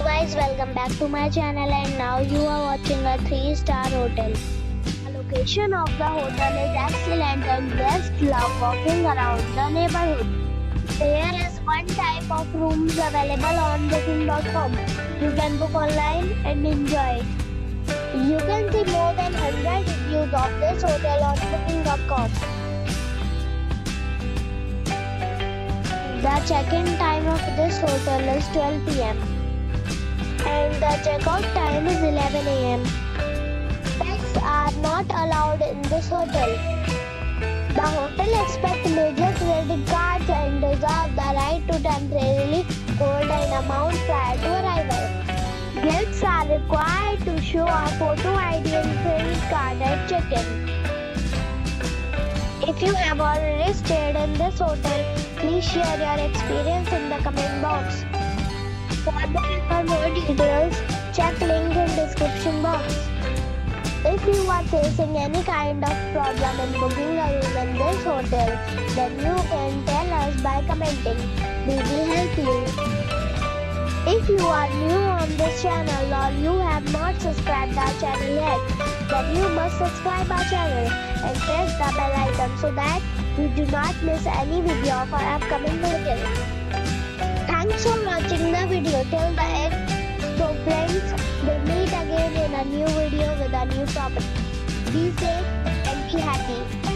Guys, welcome back to my channel, and now you are watching a 3-star hotel. The location of the hotel is excellent and guests love walking around the neighborhood. There is one type of rooms available on booking.com. You can book online and enjoy it. You can see more than 100 reviews of this hotel on booking.com. The check-in time of this hotel is 12 p.m. and the checkout time is 11 a.m. Pets are not allowed in this hotel. The hotel accepts major credit cards and reserves the right to temporarily hold an amount prior to arrival. Guests are required to show a photo ID and credit card at check-in. If you have already stayed in this hotel, please share your experience in the comment box. For more details, check link in description box. If you are facing any kind of problem in booking a room in this hotel, then you can tell us by commenting. We will help you. If you are new on this channel or you have not subscribed our channel yet, then you must subscribe our channel and press the bell icon so that you do not miss any video of our upcoming hotel. Thanks for watching the video till the end. So friends, we'll meet again in a new video with a new property. Be safe and be happy.